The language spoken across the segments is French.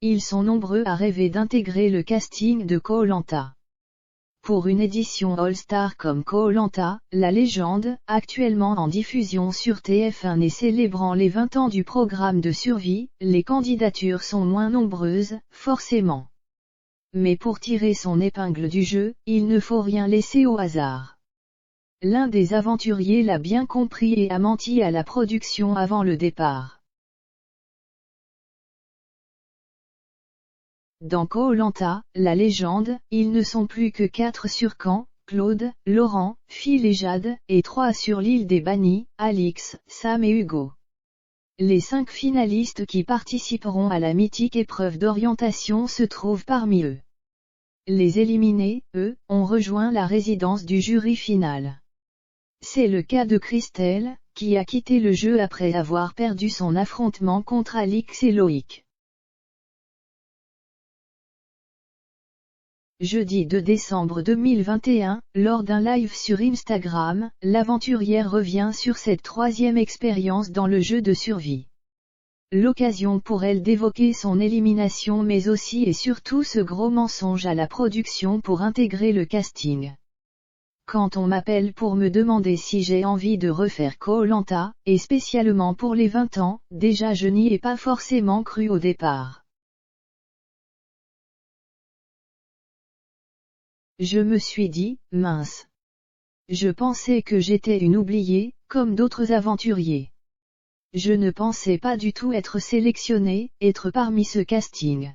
Ils sont nombreux à rêver d'intégrer le casting de Koh-Lanta. Pour une édition All-Star comme Koh-Lanta, la légende, actuellement en diffusion sur TF1 et célébrant les 20 ans du programme de survie, les candidatures sont moins nombreuses, forcément. Mais pour tirer son épingle du jeu, il ne faut rien laisser au hasard. L'un des aventuriers l'a bien compris et a menti à la production avant le départ. Dans Koh-Lanta, la légende, ils ne sont plus que 4 sur Caen, Claude, Laurent, Phil et Jade, et 3 sur l'île des Bannis, Alix, Sam et Hugo. Les 5 finalistes qui participeront à la mythique épreuve d'orientation se trouvent parmi eux. Les éliminés, eux, ont rejoint la résidence du jury final. C'est le cas de Christelle, qui a quitté le jeu après avoir perdu son affrontement contre Alix et Loïc. Jeudi 2 décembre 2021, lors d'un live sur Instagram, l'aventurière revient sur cette 3e expérience dans le jeu de survie. L'occasion pour elle d'évoquer son élimination mais aussi et surtout ce gros mensonge à la production pour intégrer le casting. Quand on m'appelle pour me demander si j'ai envie de refaire Koh-Lanta, et spécialement pour les 20 ans, déjà je n'y ai pas forcément cru au départ. Je me suis dit, mince. Je pensais que j'étais une oubliée, comme d'autres aventuriers. Je ne pensais pas du tout être sélectionnée, être parmi ce casting.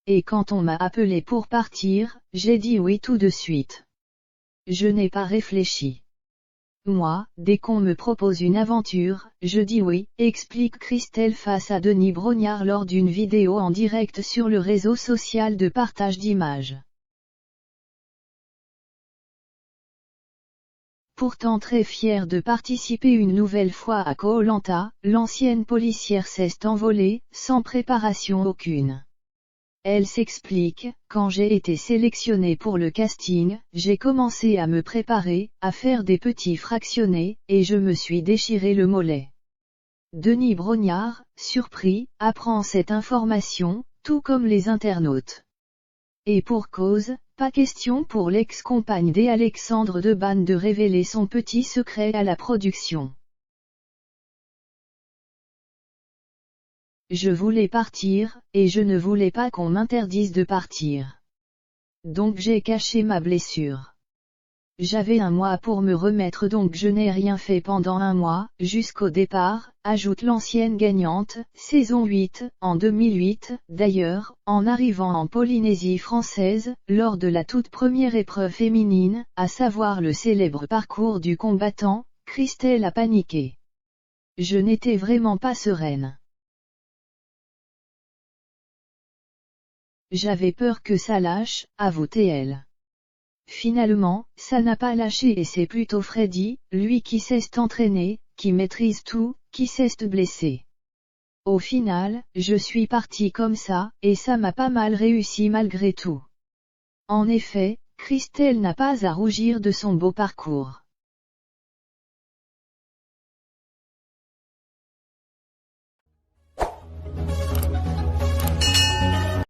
Et quand on m'a appelé pour partir, j'ai dit oui tout de suite. Je n'ai pas réfléchi. Moi, dès qu'on me propose une aventure, je dis oui, explique Christelle face à Denis Brognard lors d'une vidéo en direct sur le réseau social de partage d'images. Pourtant très fière de participer une nouvelle fois à Koh-Lanta, l'ancienne policière s'est envolée, sans préparation aucune. Elle s'explique, quand j'ai été sélectionnée pour le casting, j'ai commencé à me préparer, à faire des petits fractionnés, et je me suis déchiré le mollet. Denis Brognard, surpris, apprend cette information, tout comme les internautes. Et pour cause, pas question pour l'ex-compagne d'Alexandre Debanne de révéler son petit secret à la production. Je voulais partir, et je ne voulais pas qu'on m'interdise de partir. Donc j'ai caché ma blessure. J'avais 1 mois pour me remettre donc je n'ai rien fait pendant 1 mois, jusqu'au départ, ajoute l'ancienne gagnante, saison 8, en 2008, d'ailleurs, en arrivant en Polynésie française, lors de la toute première épreuve féminine, à savoir le célèbre parcours du combattant, Christelle a paniqué. Je n'étais vraiment pas sereine. J'avais peur que ça lâche, avoue-t-elle. Finalement, ça n'a pas lâché et c'est plutôt Freddy, lui qui s'est entraîné, qui maîtrise tout, qui s'est blessé. Au final, je suis partie comme ça, et ça m'a pas mal réussi malgré tout. En effet, Christelle n'a pas à rougir de son beau parcours.